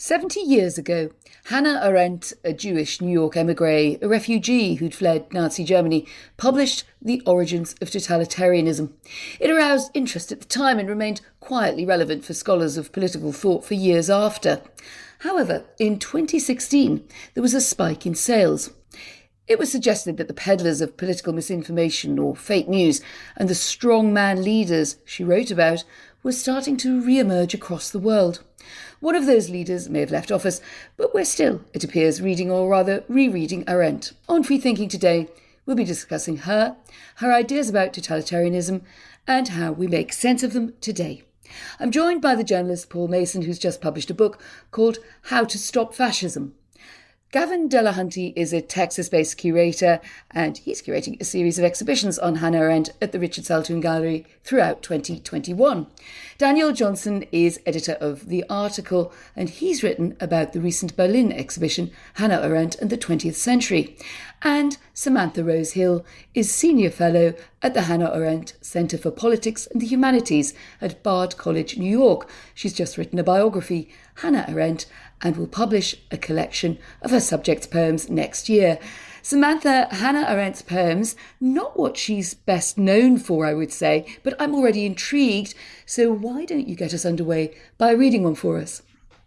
70 years ago, Hannah Arendt, a Jewish New York émigré, a refugee who'd fled Nazi Germany, published The Origins of Totalitarianism. It aroused interest at the time and remained quietly relevant for scholars of political thought for years after. However, in 2016, there was a spike in sales. It was suggested that the peddlers of political misinformation or fake news and the strongman leaders she wrote about were starting to re-emerge across the world. One of those leaders may have left office, but we're still, it appears, reading or rather rereading Arendt. On Free Thinking today, we'll be discussing her ideas about totalitarianism, and how we make sense of them today. I'm joined by the journalist Paul Mason, who's just published a book called How to Stop Fascism. Gavin Delahunty is a Texas-based curator, and he's curating a series of exhibitions on Hannah Arendt at the Richard Saltoun Gallery throughout 2021. Daniel Johnson is editor of The Article, and he's written about the recent Berlin exhibition, Hannah Arendt and the 20th Century. And Samantha Rose Hill is senior fellow at the Hannah Arendt Center for Politics and the Humanities at Bard College, New York. She's just written a biography, Hannah Arendt, and will publish a collection of her subject's poems next year. Samantha, Hannah Arendt's poems, not what she's best known for, I would say, but I'm already intrigued, so why don't you get us underway by reading one for us?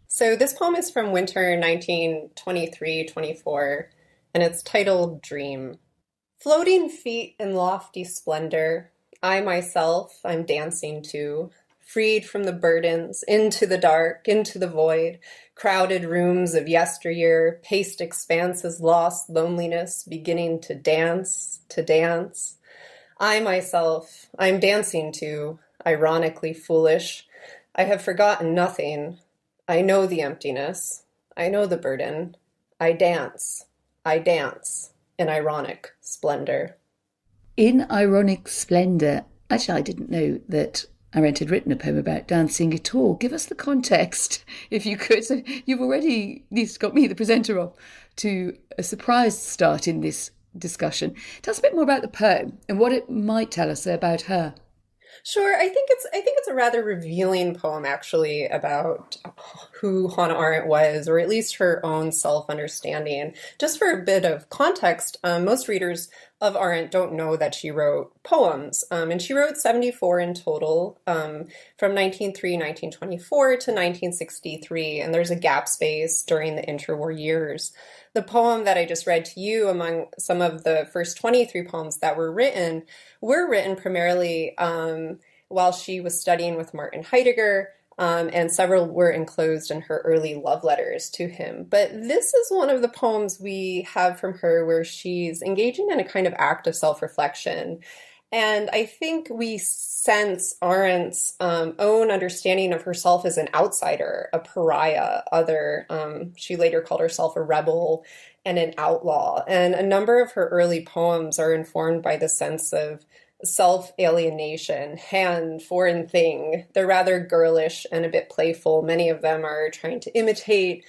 So this poem is from winter 1923-24, and it's titled Dream. Floating feet in lofty splendor, I myself I'm dancing to, freed from the burdens, into the dark, into the void, crowded rooms of yesteryear, paced expanses, lost loneliness, beginning to dance, to dance. I myself, I'm dancing to, ironically foolish. I have forgotten nothing. I know the emptiness. I know the burden. I dance in ironic splendor. In ironic splendor. Actually, I didn't know that Arendt had written a poem about dancing at all. Give us the context, if you could. So you've already at least got me, the presenter, off to a surprised start in this discussion. Tell us a bit more about the poem and what it might tell us about her. Sure, I think it's a rather revealing poem, actually, about who Hannah Arendt was, or at least her own self-understanding. Just for a bit of context, most readers of Arendt don't know that she wrote poems, and she wrote 74 in total, from 1924 to 1963, and there's a gap space during the interwar years. The poem that I just read to you, among some of the first 23 poems that were written primarily while she was studying with Martin Heidegger, and several were enclosed in her early love letters to him. But this is one of the poems we have from her where she's engaging in a kind of act of self-reflection. And I think we sense Arendt's own understanding of herself as an outsider, a pariah, other. She later called herself a rebel and an outlaw. And a number of her early poems are informed by the sense of self-alienation, hand, foreign thing. They're rather girlish and a bit playful. Many of them are trying to imitate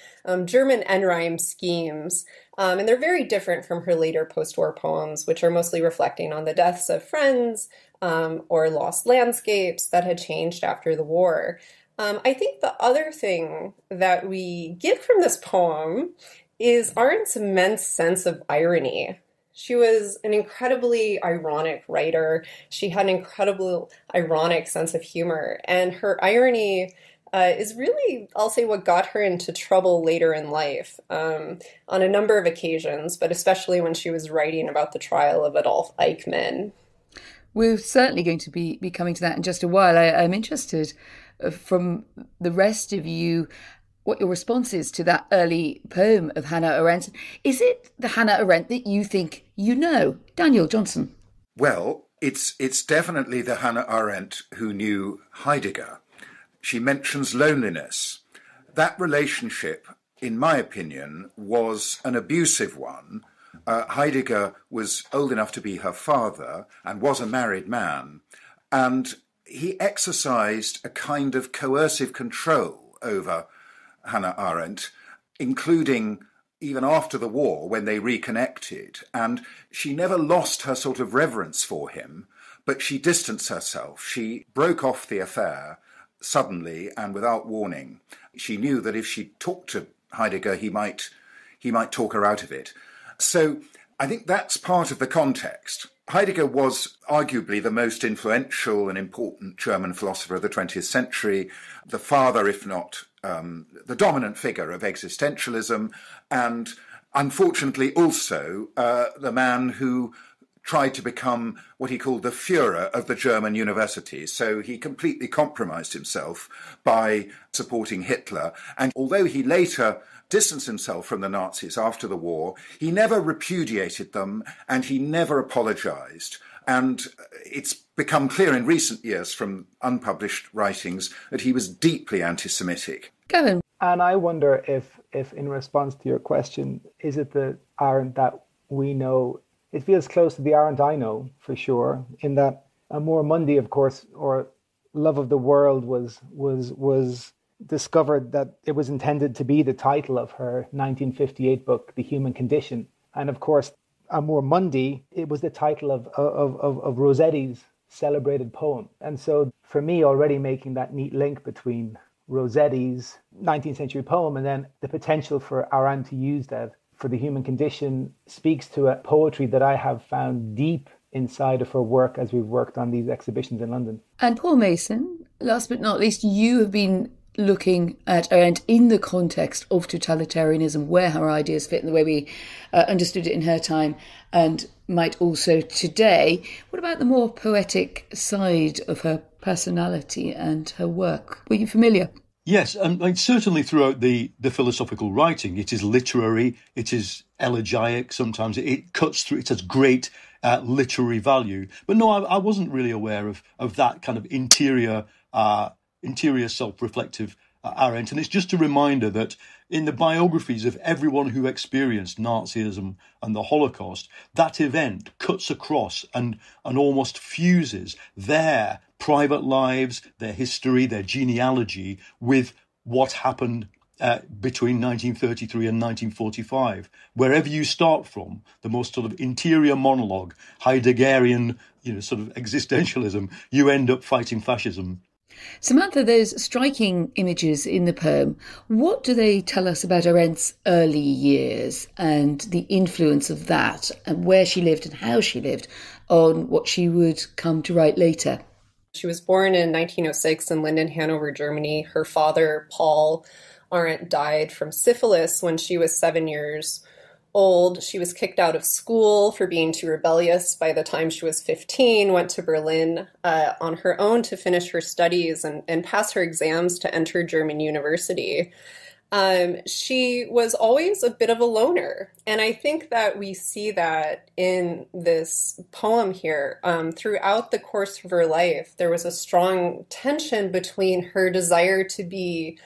German end-rhyme schemes. And they're very different from her later post-war poems, which are mostly reflecting on the deaths of friends or lost landscapes that had changed after the war. I think the other thing that we get from this poem is Arendt's immense sense of irony. She was an incredibly ironic writer. She had an incredible ironic sense of humor. And her irony is really, I'll say, what got her into trouble later in life on a number of occasions, but especially when she was writing about the trial of Adolf Eichmann. We're certainly going to be coming to that in just a while. I'm interested from the rest of you what your response is to that early poem of Hannah Arendt. Is it the Hannah Arendt that you think you know? Daniel Johnson. Well, it's definitely the Hannah Arendt who knew Heidegger. She mentions loneliness. That relationship, in my opinion, was an abusive one. Heidegger was old enough to be her father and was a married man. And he exercised a kind of coercive control over Hannah Arendt, including even after the war when they reconnected. And she never lost her sort of reverence for him, but she distanced herself. She broke off the affair suddenly and without warning. She knew that if she talked to Heidegger, he might talk her out of it. So I think that's part of the context. Heidegger was arguably the most influential and important German philosopher of the 20th century, the father, if not the dominant figure of existentialism, and unfortunately also the man who tried to become what he called the Führer of the German universities. So he completely compromised himself by supporting Hitler. And although he later distanced himself from the Nazis after the war, he never repudiated them and he never apologized. And it's become clear in recent years from unpublished writings that he was deeply anti-Semitic. Gavin. And I wonder if in response to your question, is it the Arendt that we know? It feels close to the Arendt I know, for sure, in that Amor Mundi, of course, or Love of the World was discovered that it was intended to be the title of her 1958 book, The Human Condition. And of course, Amor Mundi, it was the title of Rossetti's celebrated poem. And so for me, already making that neat link between Rossetti's 19th century poem and then the potential for Arendt to use that for the human condition speaks to a poetry that I have found deep inside of her work as we've worked on these exhibitions in London. And Paul Mason, last but not least, you have been looking at Arendt in the context of totalitarianism, where her ideas fit and the way we understood it in her time and might also today. What about the more poetic side of her personality and her work? Were you familiar? Yes, and certainly throughout the philosophical writing, it is literary, it is elegiac, sometimes it cuts through, it has great literary value. But no, I wasn't really aware of that kind of interior self-reflective Arendt. And it's just a reminder that in the biographies of everyone who experienced Nazism and the Holocaust, that event cuts across and almost fuses their private lives, their history, their genealogy with what happened between 1933 and 1945. Wherever you start from, the most sort of interior monologue, Heideggerian, sort of existentialism, you end up fighting fascism. Samantha, those striking images in the poem, what do they tell us about Arendt's early years and the influence of that and where she lived and how she lived on what she would come to write later? She was born in 1906 in Linden, Hanover, Germany. Her father, Paul Arendt, died from syphilis when she was 7 years old. She was kicked out of school for being too rebellious by the time she was 15, went to Berlin on her own to finish her studies and pass her exams to enter German university. She was always a bit of a loner. And I think that we see that in this poem here. Throughout the course of her life, there was a strong tension between her desire to be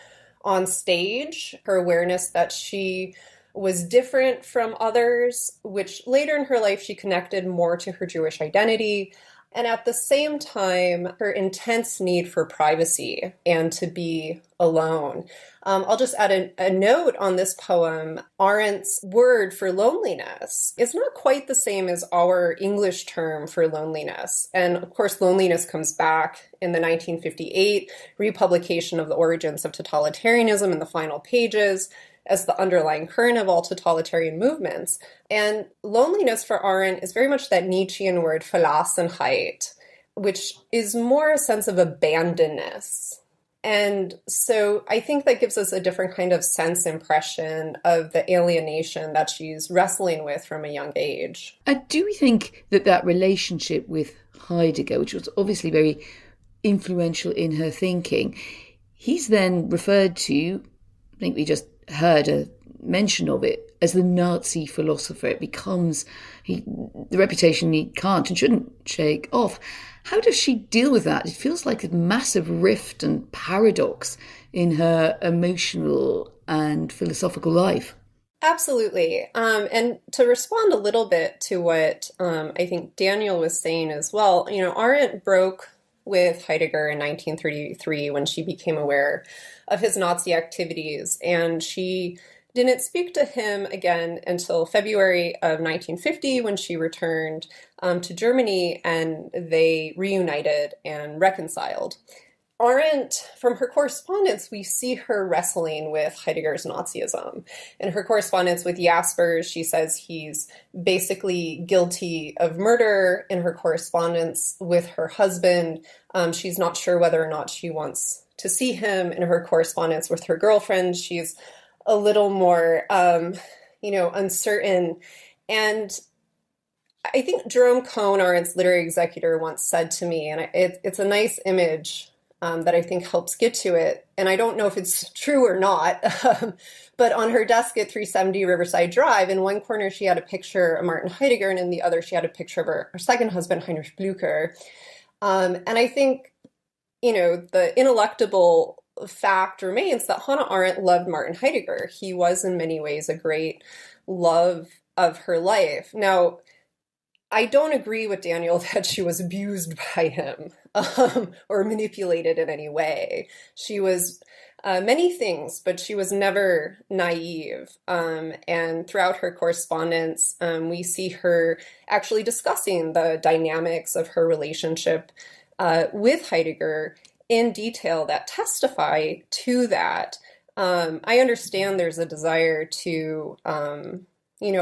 on stage, her awareness that she was different from others, which later in her life she connected more to her Jewish identity. And at the same time, her intense need for privacy and to be alone. I'll just add a note on this poem. Arendt's word for loneliness is not quite the same as our English term for loneliness. And of course, loneliness comes back in the 1958 republication of the Origins of Totalitarianism in the final pages as the underlying current of all totalitarian movements. And loneliness for Arendt is very much that Nietzschean word Verlassenheit, which is more a sense of abandonness. And so I think that gives us a different kind of sense impression of the alienation that she's wrestling with from a young age. And do we think that relationship with Heidegger, which was obviously very influential in her thinking, he's then referred to, I think we just heard a mention of it, as the Nazi philosopher. It becomes the reputation he can't and shouldn't shake off. How does she deal with that? It feels like a massive rift and paradox in her emotional and philosophical life. Absolutely. And to respond a little bit to what I think Daniel was saying as well, Arendt broke with Heidegger in 1933 when she became aware of his Nazi activities, and she didn't speak to him again until February of 1950 when she returned to Germany and they reunited and reconciled. Arendt, from her correspondence, we see her wrestling with Heidegger's Nazism. In her correspondence with Jaspers, she says he's basically guilty of murder. In her correspondence with her husband, she's not sure whether or not she wants to see him. In her correspondence with her girlfriend, she's a little more, uncertain. And I think Jerome Cohn, Arendt's literary executor, once said to me, and it's a nice image that I think helps get to it. And I don't know if it's true or not, but on her desk at 370 Riverside Drive, in one corner she had a picture of Martin Heidegger, and in the other she had a picture of her second husband, Heinrich Blücher. And I think, the ineluctable fact remains that Hannah Arendt loved Martin Heidegger. He was in many ways a great love of her life. Now, I don't agree with Daniel that she was abused by him or manipulated in any way. She was many things, but she was never naive. And throughout her correspondence, we see her actually discussing the dynamics of her relationship with Heidegger in detail that testify to that. I understand there's a desire to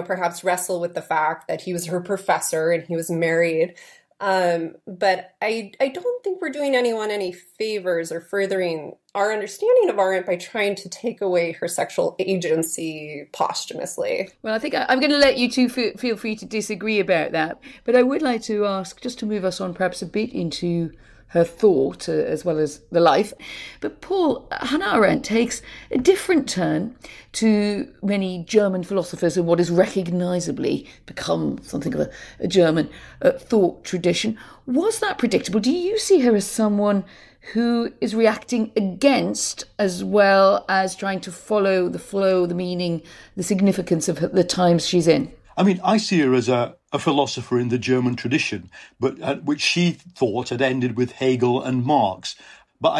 perhaps wrestle with the fact that he was her professor and he was married. But I don't think we're doing anyone any favors or furthering our understanding of Arendt by trying to take away her sexual agency posthumously. Well, I think I'm going to let you two feel free to disagree about that. But I would like to ask, just to move us on perhaps a bit into her thought as well as the life. But Paul, Hannah Arendt takes a different turn to many German philosophers in what has recognisably become something of a German thought tradition. Was that predictable? Do you see her as someone who is reacting against as well as trying to follow the flow, the meaning, the significance of the times she's in? I mean, I see her as a philosopher in the German tradition, but which she thought had ended with Hegel and Marx. But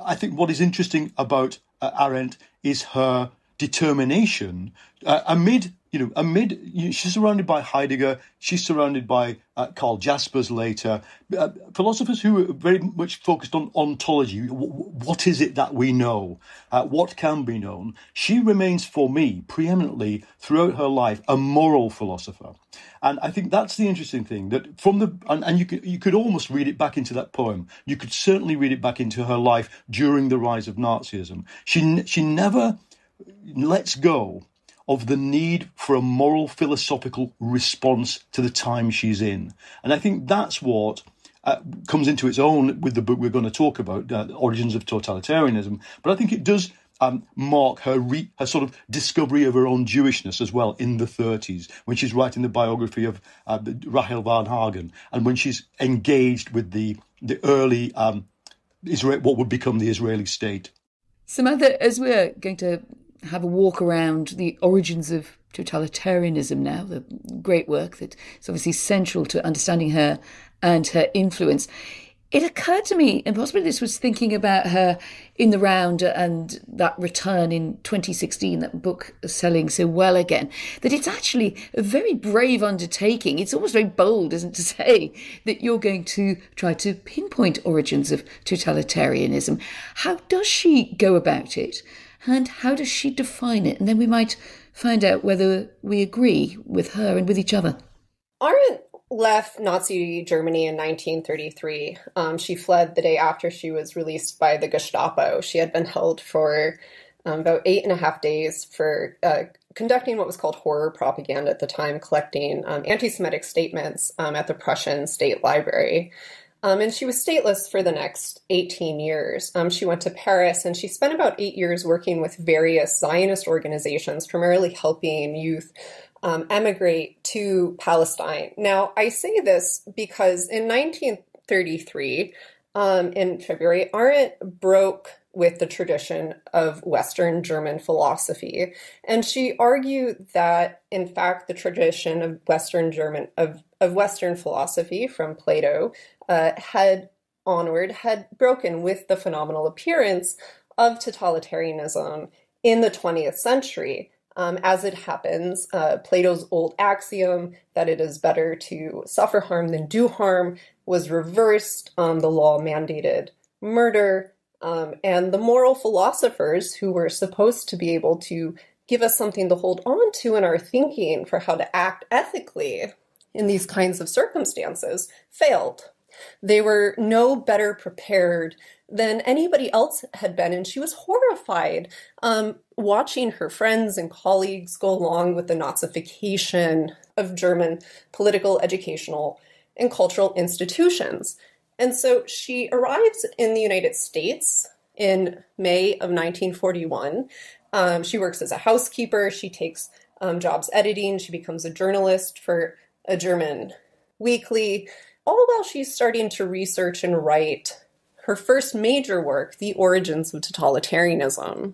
I think what is interesting about Arendt is her determination amid she's surrounded by Heidegger, she's surrounded by Karl Jaspers later, philosophers who are very much focused on ontology. What is it that we know? What can be known? She remains, for me, preeminently throughout her life, a moral philosopher. And I think that's the interesting thing, that from you could almost read it back into that poem. You could certainly read it back into her life during the rise of Nazism. She never lets go of the need for a moral philosophical response to the time she's in. And I think that's what comes into its own with the book we're going to talk about, Origins of Totalitarianism. But I think it does mark her sort of discovery of her own Jewishness as well in the 30s, when she's writing the biography of Rahel Varnhagen, and when she's engaged with the early what would become the Israeli state. Samantha, as we're going to have a walk around the origins of totalitarianism now, the great work that is obviously central to understanding her and her influence, it occurred to me, and possibly this was thinking about her in the round and that return in 2016, that book selling so well again, that it's actually a very brave undertaking. It's almost very bold, isn't it, to say that you're going to try to pinpoint origins of totalitarianism. How does she go about it? And how does she define it? And then we might find out whether we agree with her and with each other. Arendt left Nazi Germany in 1933. She fled the day after she was released by the Gestapo. She had been held for about 8.5 days for conducting what was called horror propaganda at the time, collecting anti-Semitic statements at the Prussian State Library. And she was stateless for the next 18 years. She went to Paris, and she spent about 8 years working with various Zionist organizations, primarily helping youth emigrate to Palestine. Now, I say this because in 1933, in February, Arendt broke with the tradition of Western German philosophy. And she argued that, in fact, the tradition of Western philosophy from Plato had broken with the phenomenal appearance of totalitarianism in the 20th century. As it happens, Plato's old axiom that it is better to suffer harm than do harm was reversed. The law mandated murder, And the moral philosophers who were supposed to be able to give us something to hold on to in our thinking for how to act ethically in these kinds of circumstances failed. They were no better prepared than anybody else had been, and she was horrified watching her friends and colleagues go along with the Nazification of German political, educational, and cultural institutions. And so she arrives in the United States in May of 1941. She works as a housekeeper. She takes jobs editing. She becomes a journalist for a German weekly, all while she's starting to research and write her first major work, The Origins of Totalitarianism.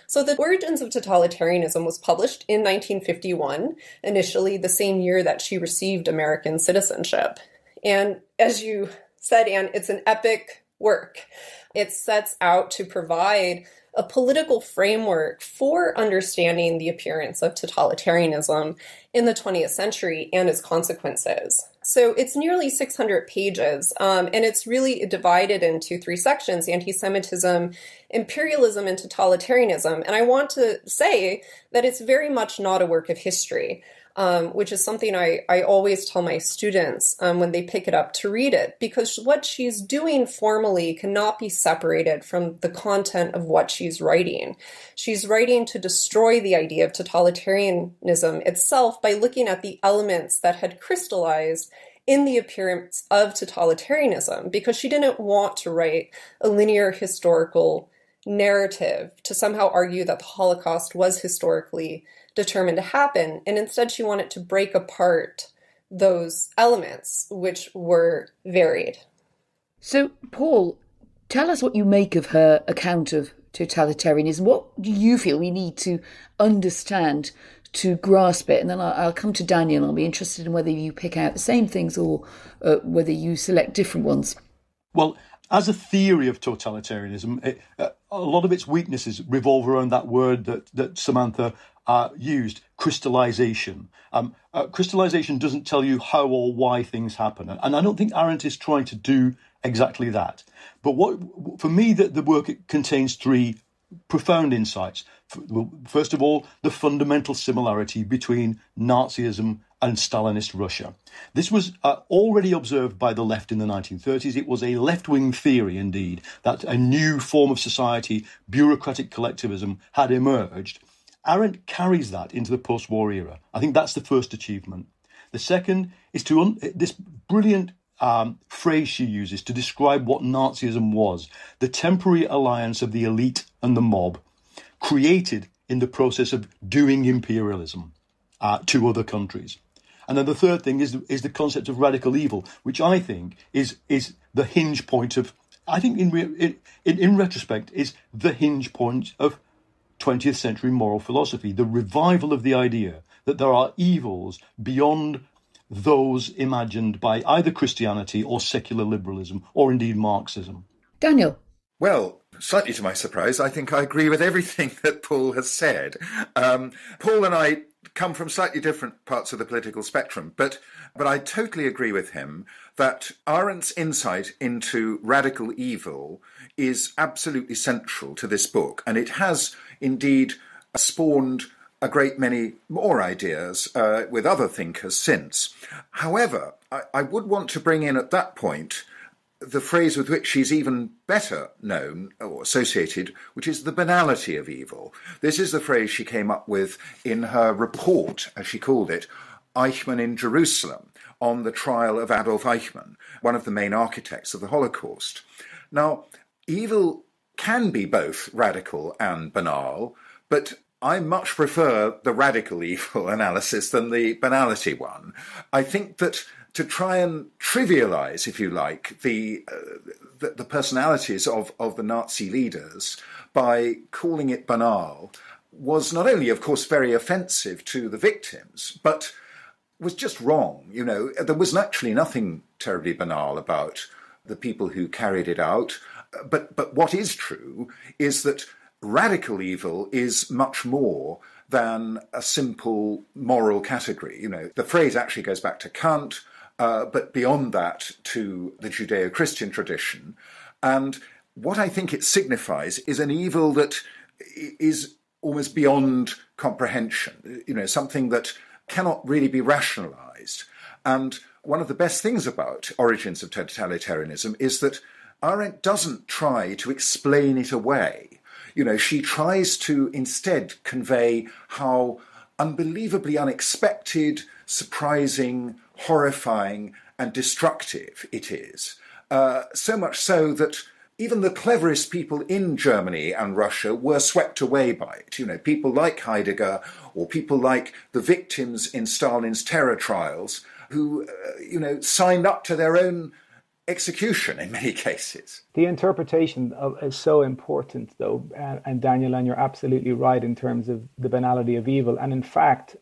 So The Origins of Totalitarianism was published in 1951, initially the same year that she received American citizenship. And as you said, Anne, it's an epic work. It sets out to provide a political framework for understanding the appearance of totalitarianism in the 20th century and its consequences. So it's nearly 600 pages, and it's really divided into three sections: anti-Semitism, imperialism, and totalitarianism. And I want to say that it's very much not a work of history. Which is something I always tell my students when they pick it up to read it, because what she's doing formally cannot be separated from the content of what she's writing. She's writing to destroy the idea of totalitarianism itself by looking at the elements that had crystallized in the appearance of totalitarianism, because she didn't want to write a linear historical narrative to somehow argue that the Holocaust was historically determined to happen, and instead she wanted to break apart those elements, which were varied. So, Paul, tell us what you make of her account of totalitarianism. What do you feel we need to understand to grasp it? And then I'll come to Daniel. I'll be interested in whether you pick out the same things or whether you select different ones. Well, as a theory of totalitarianism, a lot of its weaknesses revolve around that word that Samantha used, crystallization. Crystallization doesn't tell you how or why things happen. And I don't think Arendt is trying to do exactly that. But for me, the work contains three profound insights. First of all, the fundamental similarity between Nazism and Stalinist Russia. This was already observed by the left in the 1930s. It was a left-wing theory, indeed, that a new form of society, bureaucratic collectivism, had emerged. Arendt carries that into the post-war era. I think that's the first achievement. The second is this brilliant phrase she uses to describe what Nazism was: the temporary alliance of the elite and the mob, created in the process of doing imperialism to other countries. And then the third thing is the concept of radical evil, which I think is the hinge point of, I think in retrospect, is the hinge point of 20th century moral philosophy, the revival of the idea that there are evils beyond those imagined by either Christianity or secular liberalism, or indeed Marxism. Daniel. Well, slightly to my surprise, I think I agree with everything that Paul has said. Paul and I come from slightly different parts of the political spectrum, but I totally agree with him that Arendt's insight into radical evil is absolutely central to this book, and it has indeed spawned a great many more ideas with other thinkers since. However, I would want to bring in at that point the phrase with which she's even better known or associated, which is the banality of evil. This is the phrase she came up with in her report, as she called it, Eichmann in Jerusalem, on the trial of Adolf Eichmann, one of the main architects of the Holocaust. Now, evil can be both radical and banal, but I much prefer the radical evil analysis than the banality one. I think that to try and trivialize, if you like, the personalities of the Nazi leaders by calling it banal was not only, of course, very offensive to the victims, but was just wrong. You know, there was actually nothing terribly banal about the people who carried it out. But what is true is that radical evil is much more than a simple moral category. You know, the phrase actually goes back to Kant, but beyond that to the Judeo-Christian tradition. And what I think it signifies is an evil that is almost beyond comprehension, something that cannot really be rationalized. And one of the best things about Origins of Totalitarianism is that Arendt doesn't try to explain it away. She tries to instead convey how unbelievably unexpected, surprising, horrifying, and destructive it is. So much so that even the cleverest people in Germany and Russia were swept away by it. People like Heidegger or people like the victims in Stalin's terror trials who, signed up to their own execution in many cases. The interpretation is so important, though, and Daniel, and you're absolutely right in terms of the banality of evil. And in fact,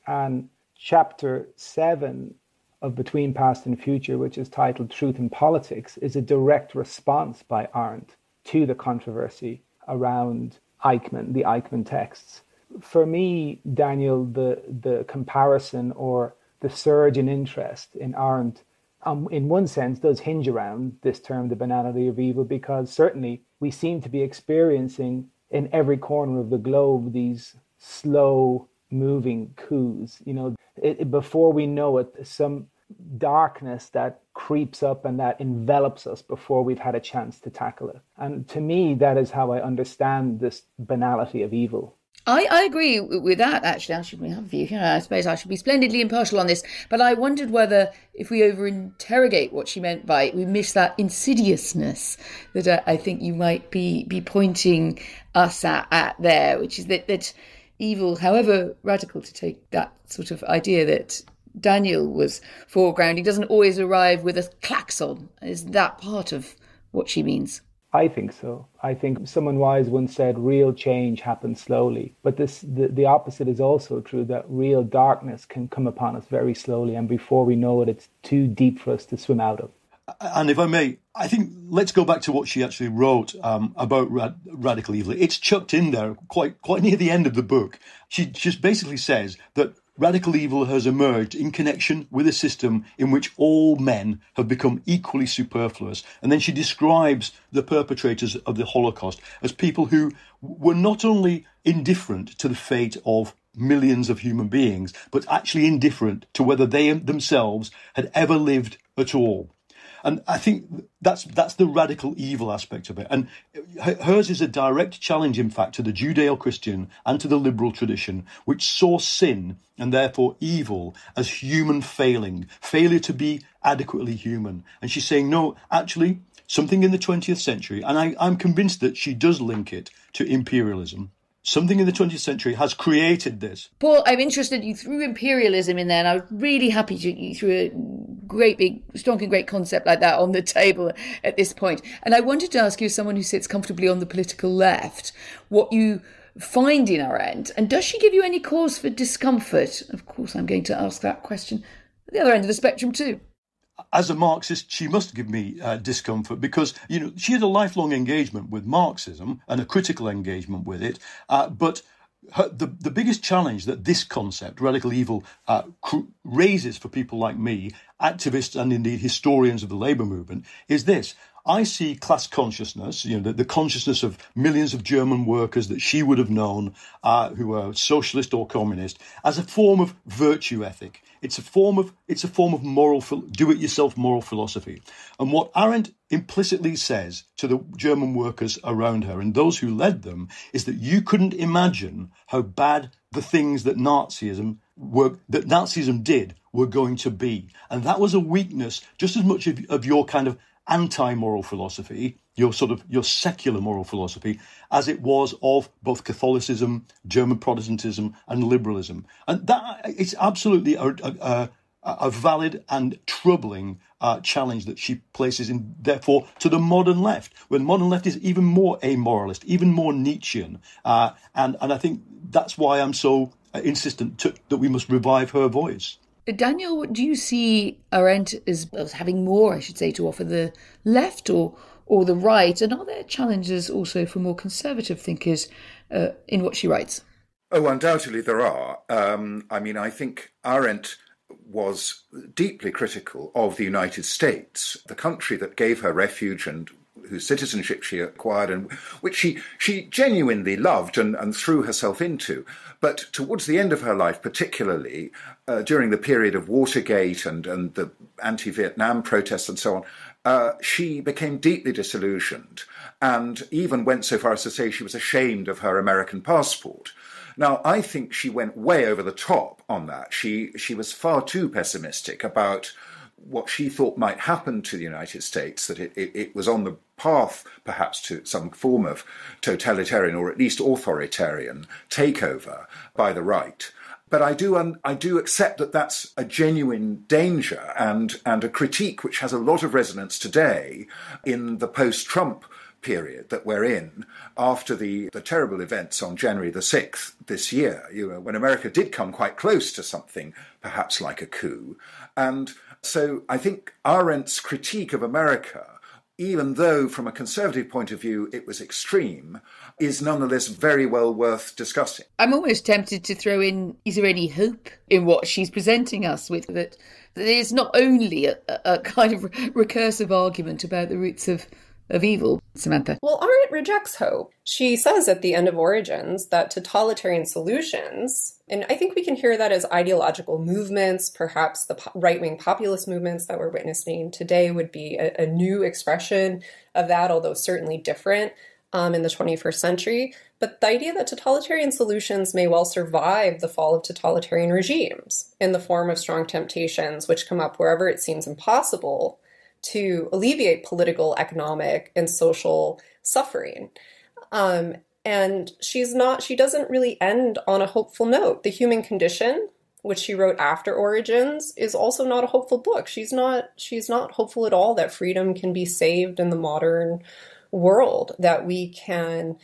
chapter 7 of Between Past and Future, which is titled Truth in Politics, is a direct response by Arendt to the controversy around Eichmann, the Eichmann texts. For me, Daniel, the comparison or the surge in interest in Arendt, in one sense, does hinge around this term, the banality of evil, because certainly we seem to be experiencing in every corner of the globe these slow-moving coups. Before we know it, some darkness that creeps up and that envelops us before we've had a chance to tackle it. And to me, that is how I understand this banality of evil. I agree with that, actually. I should have a view. I suppose I should be splendidly impartial on this. But I wondered whether, if we over-interrogate what she meant by it, we miss that insidiousness that I think you might be pointing us at there, which is that evil, however radical to take that sort of idea that Daniel was foregrounding, doesn't always arrive with a klaxon. Is that part of what she means? I think so. I think someone wise once said real change happens slowly. But the opposite is also true, that real darkness can come upon us very slowly. And before we know it, it's too deep for us to swim out of. And if I may, I think let's go back to what she actually wrote about radical evil. It's chucked in there quite near the end of the book. She just basically says that radical evil has emerged in connection with a system in which all men have become equally superfluous. And then she describes the perpetrators of the Holocaust as people who were not only indifferent to the fate of millions of human beings, but actually indifferent to whether they themselves had ever lived at all. And I think that's the radical evil aspect of it. And hers is a direct challenge, in fact, to the Judeo-Christian and to the liberal tradition, which saw sin and therefore evil as human failure to be adequately human. And she's saying, no, actually, something in the 20th century, and I'm convinced that she does link it to imperialism, something in the 20th century has created this. Paul, I'm interested, you threw imperialism in there, and I was really happy you threw a great big stonking great concept like that on the table at this point. And I wanted to ask you, as someone who sits comfortably on the political left, what you find in Arendt, and does she give you any cause for discomfort? Of course, I'm going to ask that question at the other end of the spectrum too. As a Marxist, she must give me discomfort because, she had a lifelong engagement with Marxism and a critical engagement with it. But the biggest challenge that this concept, radical evil, raises for people like me, activists and indeed historians of the labour movement, is this. I see class consciousness, the consciousness of millions of German workers that she would have known who were socialist or communist, as a form of virtue ethic. It's a form of moral, do-it-yourself moral philosophy. And what Arendt implicitly says to the German workers around her and those who led them is that you couldn't imagine how bad the things that Nazism did were going to be. And that was a weakness just as much of your kind of anti-moral philosophy, your secular moral philosophy, as it was of both Catholicism, German Protestantism, and liberalism. And that it's absolutely a valid and troubling challenge that she places in, therefore, to the modern left, when the modern left is even more amoralist, even more Nietzschean. And I think that's why I'm so insistent that we must revive her voice. Daniel, do you see Arendt as having more, I should say, to offer the left or the right? And are there challenges also for more conservative thinkers in what she writes? Oh, undoubtedly there are. I think Arendt was deeply critical of the United States, the country that gave her refuge and whose citizenship she acquired and which she genuinely loved and threw herself into. But towards the end of her life, particularly during the period of Watergate and the anti-Vietnam protests and so on, she became deeply disillusioned and even went so far as to say she was ashamed of her American passport. Now, I think she went way over the top on that. She was far too pessimistic about what she thought might happen to the United States, that it was on the path perhaps to some form of totalitarian or at least authoritarian takeover by the right. But I do accept that that's a genuine danger and a critique which has a lot of resonance today in the post-Trump period that we're in after the terrible events on January the 6th this year, when America did come quite close to something perhaps like a coup. And so I think Arendt's critique of America, even though from a conservative point of view it was extreme, is nonetheless very well worth discussing. I'm almost tempted to throw in, is there any hope in what she's presenting us with? That it's not only a kind of recursive argument about the roots of evil, Samantha. Well, Arendt rejects hope. She says at the end of Origins that totalitarian solutions, and I think we can hear that as ideological movements, perhaps the right-wing populist movements that we're witnessing today would be a new expression of that, although certainly different in the 21st century. But the idea that totalitarian solutions may well survive the fall of totalitarian regimes in the form of strong temptations, which come up wherever it seems impossible to alleviate political, economic, and social suffering. And she doesn't really end on a hopeful note. The Human Condition, which she wrote after Origins, is also not a hopeful book. She's not hopeful at all that freedom can be saved in the modern world, that we can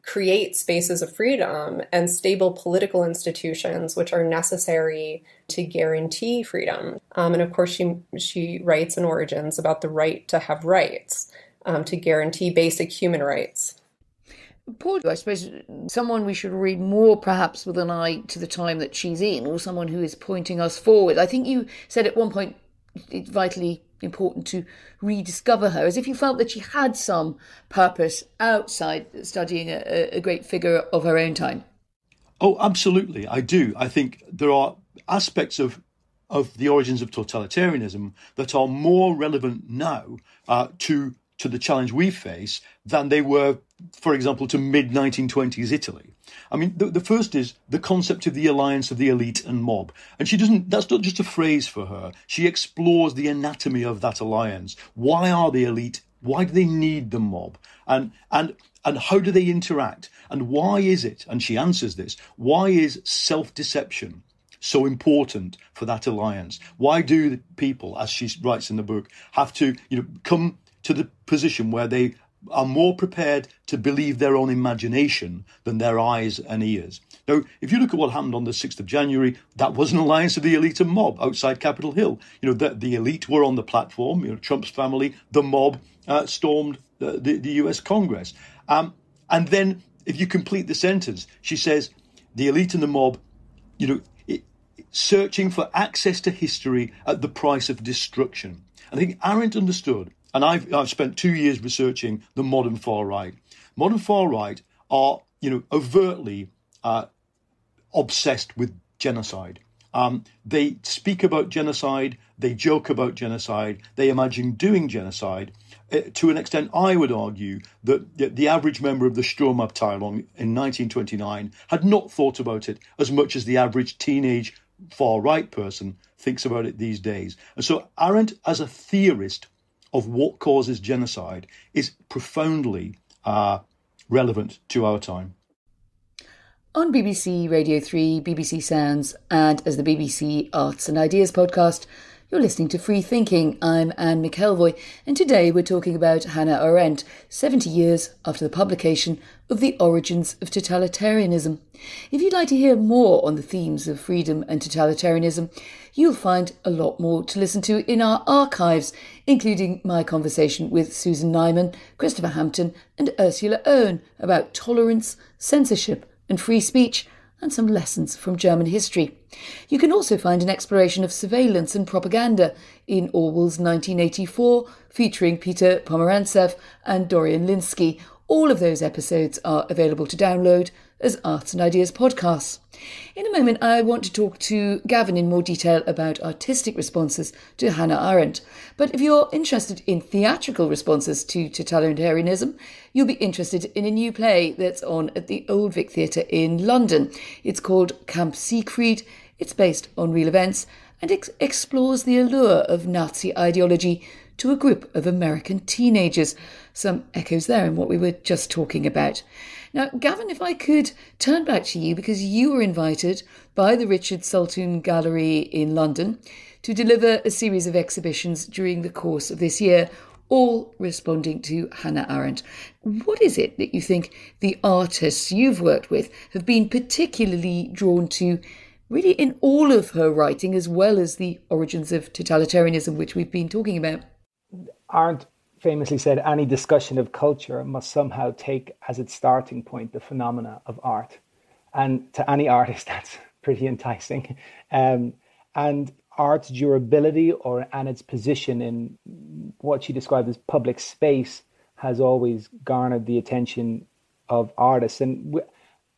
create spaces of freedom and stable political institutions which are necessary to guarantee freedom. And of course, she writes in Origins about the right to have rights, to guarantee basic human rights. Paul, I suppose someone we should read more perhaps with an eye to the time that she's in, or someone who is pointing us forward. I think you said at one point it's vitally important to rediscover her, as if you felt that she had some purpose outside studying a great figure of her own time. Oh, absolutely, I do. I think there are aspects of the origins of totalitarianism that are more relevant now to the challenge we face than they were, for example, to mid-1920s Italy. I mean, the first is the concept of the alliance of the elite and mob. And that's not just a phrase for her. She explores the anatomy of that alliance. Why are the elite? Why do they need the mob? And how do they interact? And why is it, and she answers this, why is self-deception so important for that alliance? Why do the people, as she writes in the book, have to come to the position where they are more prepared to believe their own imagination than their eyes and ears? Now, if you look at what happened on the 6th of January, that was an alliance of the elite and mob outside Capitol Hill. The elite were on the platform, Trump's family, the mob stormed the US Congress. And then if you complete the sentence, she says, the elite and the mob, searching for access to history at the price of destruction. I think Arendt understood, and I've spent 2 years researching the modern far right. Modern far right are, overtly obsessed with genocide. They speak about genocide, they joke about genocide, they imagine doing genocide. To an extent, I would argue that the average member of the Sturmabteilung in 1929 had not thought about it as much as the average teenage far-right person thinks about it these days. And so Arendt, as a theorist of what causes genocide, is profoundly relevant to our time. On BBC Radio 3, BBC Sounds, and as the BBC Arts and Ideas podcast, you're listening to Free Thinking. I'm Anne McElvoy, and today we're talking about Hannah Arendt, 70 years after the publication of The Origins of Totalitarianism. If you'd like to hear more on the themes of freedom and totalitarianism, you'll find a lot more to listen to in our archives, including my conversation with Susan Nyman, Christopher Hampton and Ursula Owen about tolerance, censorship and free speech and some lessons from German history. You can also find an exploration of surveillance and propaganda in Orwell's 1984, featuring Peter Pomerantsev and Dorian Lynskey. All of those episodes are available to download as Arts and Ideas podcasts. In a moment, I want to talk to Gavin in more detail about artistic responses to Hannah Arendt. But if you're interested in theatrical responses to totalitarianism, you'll be interested in a new play that's on at the Old Vic Theatre in London. It's called Camp Siegfried. It's based on real events and explores the allure of Nazi ideology to a group of American teenagers. Some echoes there in what we were just talking about. Now, Gavin, if I could turn back to you, because you were invited by the Richard Saltoun Gallery in London to deliver a series of exhibitions during the course of this year, all responding to Hannah Arendt. What is it that you think the artists you've worked with have been particularly drawn to, really in all of her writing, as well as the Origins of Totalitarianism, which we've been talking about? Arendt famously said any discussion of culture must somehow take as its starting point the phenomena of art. And to any artist, that's pretty enticing. And art's durability and its position in what she described as public space has always garnered the attention of artists. And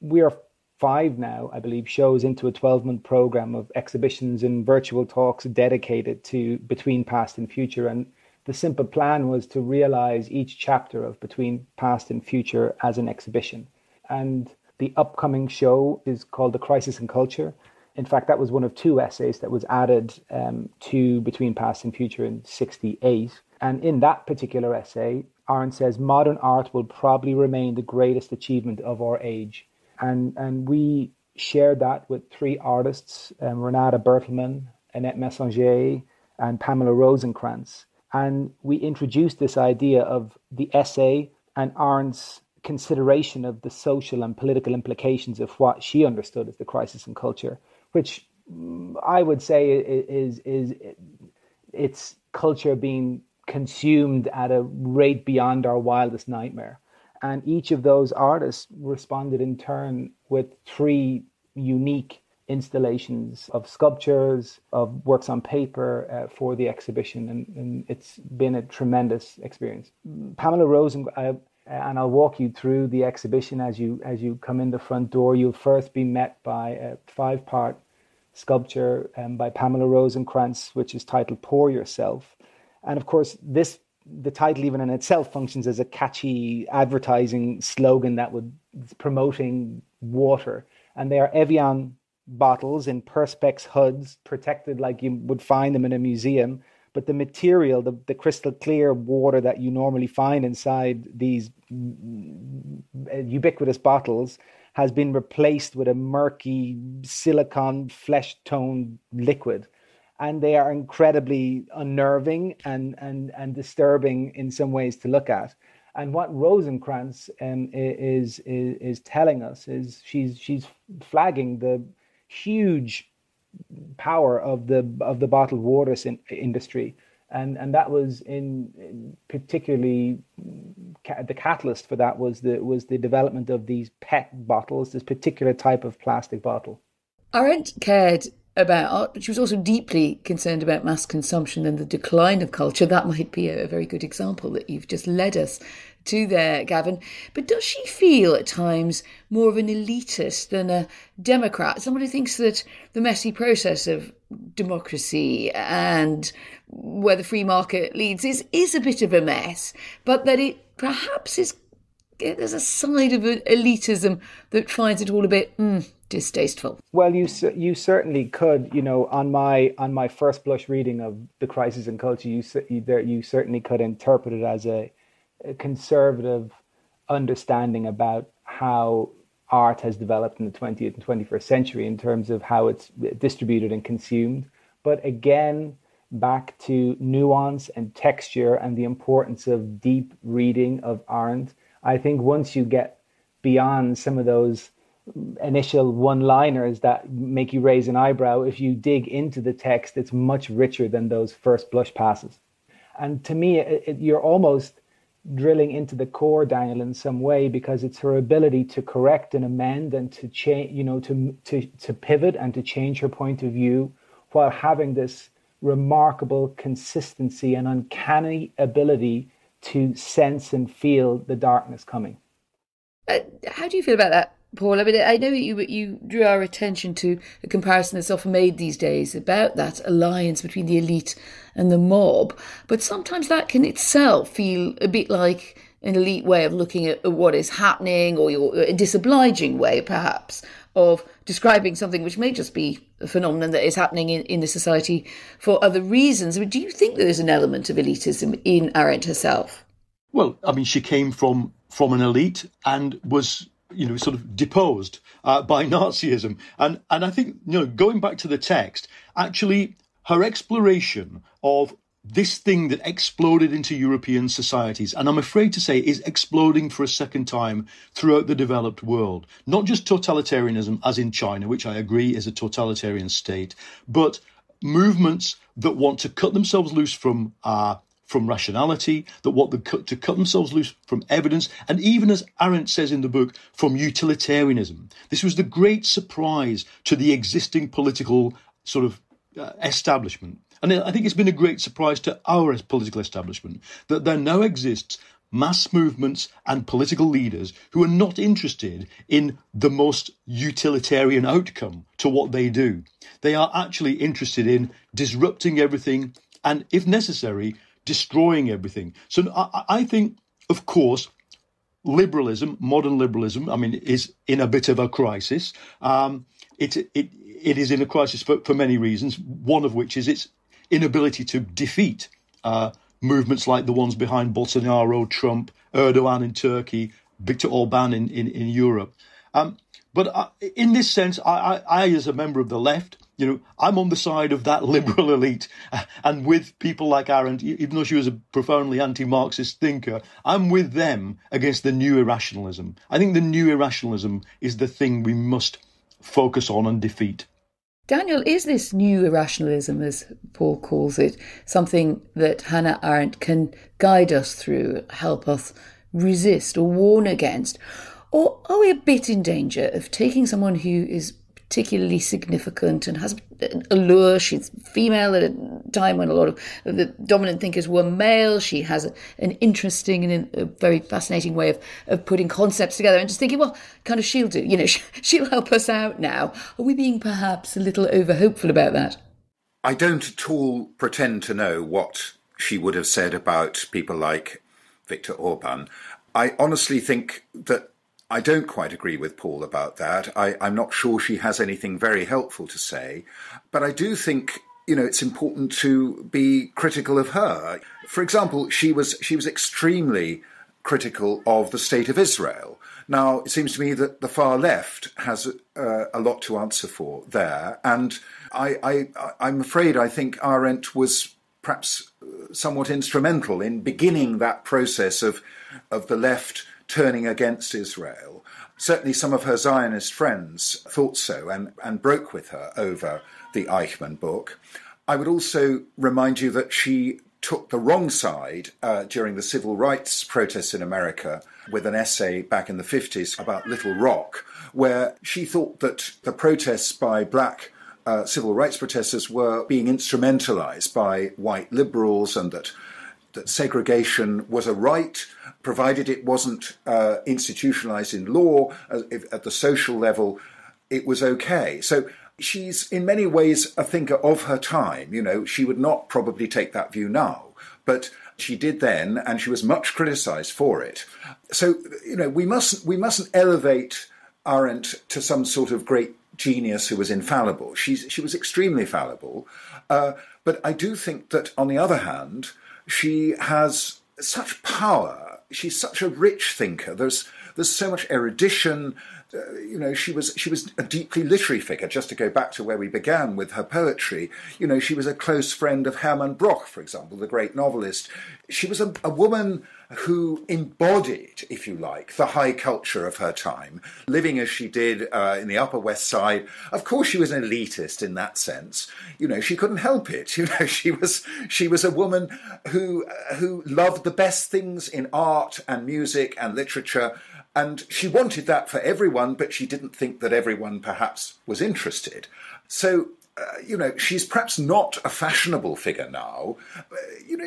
we are 5 now, I believe, shows into a 12-month program of exhibitions and virtual talks dedicated to Between Past and Future. And the simple plan was to realize each chapter of Between Past and Future as an exhibition. And the upcoming show is called The Crisis in Culture. In fact, that was one of 2 essays that was added to Between Past and Future in 1968. And in that particular essay, Arendt says, modern art will probably remain the greatest achievement of our age. And we shared that with 3 artists, Renata Bertelmann, Annette Messanger, and Pamela Rosenkrantz. And we introduced this idea of the essay and Arendt's consideration of the social and political implications of what she understood as the crisis in culture, which I would say is it's culture being consumed at a rate beyond our wildest nightmare. And each of those artists responded in turn with 3 unique installations of sculptures, of works on paper for the exhibition. And it's been a tremendous experience. Pamela Rose, and I'll walk you through the exhibition as you come in the front door. You'll first be met by a 5-part sculpture by Pamela Rosenkrantz, which is titled Pour Yourself. And of course, the title even in itself functions as a catchy advertising slogan that would promoting water. And they are Evian bottles in Perspex hoods, protected like you would find them in a museum. But the material, the crystal clear water that you normally find inside these ubiquitous bottles has been replaced with a murky silicone flesh-toned liquid. And they are incredibly unnerving and disturbing in some ways to look at. And what Rosenkrantz is telling us is she's flagging the huge power of the bottled water industry, and that was in particularly the catalyst for that was the development of these PET bottles, this particular type of plastic bottle. Arendt cared about art, but she was also deeply concerned about mass consumption and the decline of culture. That might be a very good example that you've just led us to there, Gavin. But does she feel at times more of an elitist than a democrat? Someone who thinks that the messy process of democracy and where the free market leads is a bit of a mess, but that it perhaps there's a side of an elitism that finds it all a bit distasteful. Well, you certainly could, on my first blush reading of The Crisis in Culture, you certainly could interpret it as a conservative understanding about how art has developed in the 20th and 21st century in terms of how it's distributed and consumed. But again, back to nuance and texture and the importance of deep reading of Arendt. I think once you get beyond some of those initial one-liners that make you raise an eyebrow, if you dig into the text, it's much richer than those first blush passes. And to me, you're almost drilling into the core, Daniel, in some way, because it's her ability to correct and amend and to change, to pivot and to change her point of view while having this remarkable consistency and uncanny ability to sense and feel the darkness coming. How do you feel about that, Paul? I mean, I know you drew our attention to a comparison that's often made these days about that alliance between the elite and the mob, but sometimes that can itself feel a bit like an elite way of looking at what is happening, or a disobliging way, perhaps, of describing something which may just be a phenomenon that is happening in the society for other reasons. I mean, do you think that there's an element of elitism in Arendt herself? Well, I mean, she came from an elite and was, sort of deposed by Nazism. And I think, going back to the text, actually, her exploration of this thing that exploded into European societies, and I'm afraid to say is exploding for a second time throughout the developed world. Not just totalitarianism, as in China, which I agree is a totalitarian state, but movements that want to cut themselves loose from rationality, that want to cut themselves loose from evidence, and even, as Arendt says in the book, from utilitarianism. This was the great surprise to the existing political sort of establishment. And I think it's been a great surprise to our political establishment that there now exists mass movements and political leaders who are not interested in the most utilitarian outcome to what they do. They are actually interested in disrupting everything and, if necessary, destroying everything. So I think, of course, liberalism, modern liberalism, I mean, is in a bit of a crisis. It is in a crisis for many reasons, one of which is its inability to defeat movements like the ones behind Bolsonaro, Trump, Erdogan in Turkey, Viktor Orban in Europe. But in this sense, I, as a member of the left, I'm on the side of that liberal elite, and with people like Arendt, even though she was a profoundly anti-Marxist thinker, I'm with them against the new irrationalism. I think the new irrationalism is the thing we must focus on and defeat. Daniel, is this new irrationalism, as Paul calls it, something that Hannah Arendt can guide us through, help us resist or warn against? Or are we a bit in danger of taking someone who is particularly significant and has an allure? She's female at a time when a lot of the dominant thinkers were male. She has an interesting and a very fascinating way of putting concepts together, and just thinking, well, kind of she'll do, she'll help us out now. Are we being perhaps a little over-hopeful about that? I don't at all pretend to know what she would have said about people like Viktor Orban. I honestly think that I don't quite agree with Paul about that. I'm not sure she has anything very helpful to say, but I do think, it's important to be critical of her. For example, she was extremely critical of the state of Israel. Now, it seems to me that the far left has a lot to answer for there, and I'm afraid I think Arendt was perhaps somewhat instrumental in beginning that process of the left turning against Israel. Certainly some of her Zionist friends thought so and broke with her over the Eichmann book. I would also remind you that she took the wrong side during the civil rights protests in America with an essay back in the 50s about Little Rock, where she thought that the protests by black civil rights protesters were being instrumentalized by white liberals, and that segregation was a right, provided it wasn't institutionalized in law. At the social level, it was okay. So she's in many ways a thinker of her time. She would not probably take that view now, but she did then, and she was much criticized for it. So, we mustn't elevate Arendt to some sort of great genius who was infallible. She was extremely fallible. But I do think that, on the other hand, she has such power. She's such a rich thinker. There's so much erudition. She was a deeply literary figure. Just to go back to where we began with her poetry, she was a close friend of Hermann Broch, for example, the great novelist. She was a woman who embodied, if you like, the high culture of her time, living as she did in the Upper West Side. Of course, she was an elitist in that sense. She couldn't help it. She was a woman who loved the best things in art and music and literature. And she wanted that for everyone, but she didn't think that everyone perhaps was interested. So, she's perhaps not a fashionable figure now.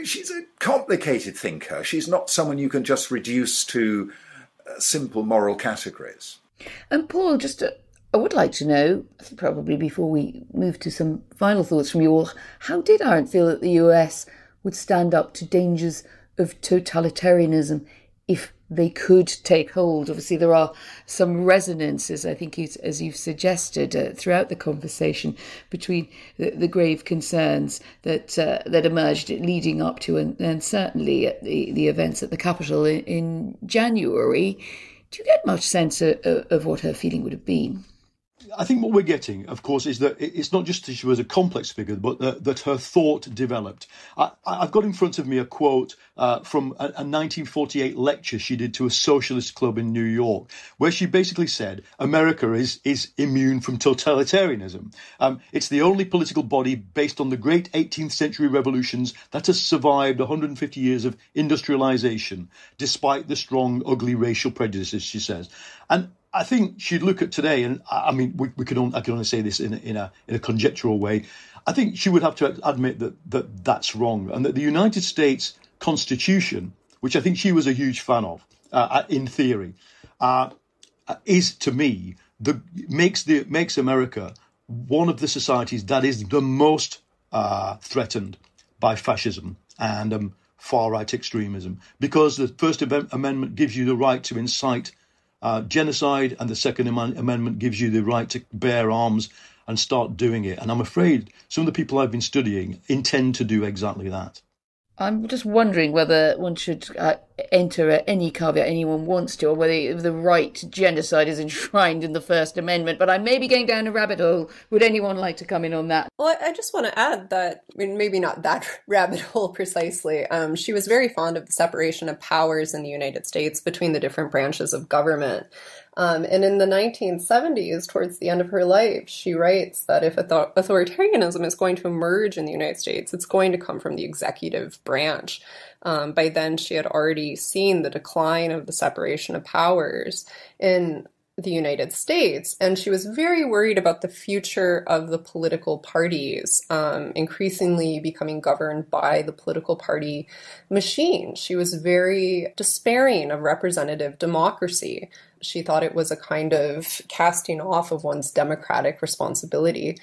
She's a complicated thinker. She's not someone you can just reduce to simple moral categories. And Paul, I would like to know, probably before we move to some final thoughts from you all, how did Arendt feel that the US would stand up to dangers of totalitarianism if they could take hold? Obviously, there are some resonances, I think, as you've suggested throughout the conversation, between the grave concerns that emerged leading up to and certainly at the events at the Capitol in January. Do you get much sense of what her feeling would have been? I think what we're getting, of course, is that it's not just that she was a complex figure, but that her thought developed. I've got in front of me a quote from a 1948 lecture she did to a socialist club in New York, where she basically said, America is immune from totalitarianism. It's the only political body based on the great 18th century revolutions that has survived 150 years of industrialization, despite the strong, ugly racial prejudices, she says. And I think she'd look at today, and I mean, I can only say this in a conjectural way. I think she would have to admit that that's wrong, and that the United States Constitution, which I think she was a huge fan of, in theory, is to me makes America one of the societies that is the most threatened by fascism and far-right extremism, because the First Amendment gives you the right to incite genocide, and the Second Amendment gives you the right to bear arms and start doing it. And I'm afraid some of the people I've been studying intend to do exactly that. I'm just wondering whether one should enter any caveat anyone wants to, or whether the right to genocide is enshrined in the First Amendment. But I may be going down a rabbit hole. Would anyone like to come in on that? Well, I just want to add that, maybe not that rabbit hole precisely. She was very fond of the separation of powers in the United States between the different branches of government. And in the 1970s, towards the end of her life, she writes that if authoritarianism is going to emerge in the United States, it's going to come from the executive branch. By then, she had already seen the decline of the separation of powers in the United States, and she was very worried about the future of the political parties, increasingly becoming governed by the political party machine. She was very despairing of representative democracy. She thought it was a kind of casting off of one's democratic responsibility.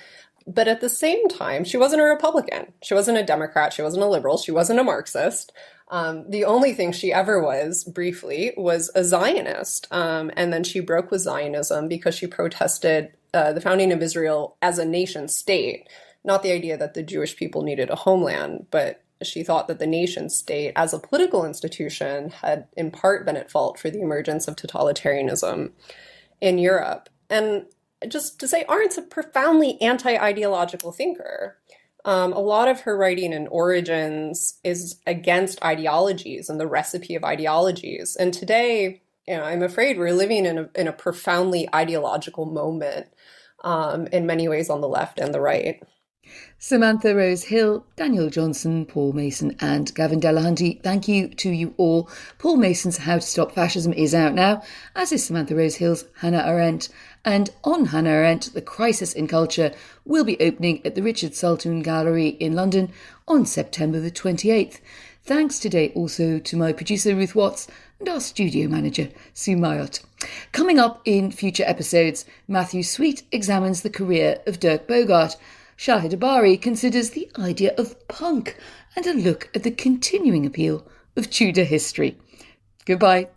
But at the same time, she wasn't a Republican. She wasn't a Democrat. She wasn't a liberal. She wasn't a Marxist. The only thing she ever was, briefly, was a Zionist. And then she broke with Zionism because she protested the founding of Israel as a nation state. Not the idea that the Jewish people needed a homeland, but she thought that the nation state as a political institution had in part been at fault for the emergence of totalitarianism in Europe. And just to say, Arendt's a profoundly anti-ideological thinker. A lot of her writing in Origins is against ideologies and the recipe of ideologies. And today, I'm afraid we're living in a profoundly ideological moment, in many ways on the left and the right. Samantha Rose Hill, Daniel Johnson, Paul Mason and Gavin Delahunty, thank you to you all. Paul Mason's How to Stop Fascism is out now, as is Samantha Rose Hill's Hannah Arendt. And on Hannah Arendt, The Crisis in Culture will be opening at the Richard Saltoun Gallery in London on September the 28th. Thanks today also to my producer Ruth Watts and our studio manager Sue Mayott. Coming up in future episodes, Matthew Sweet examines the career of Dirk Bogarde. Shahid Abari considers the idea of punk and a look at the continuing appeal of Tudor history. Goodbye.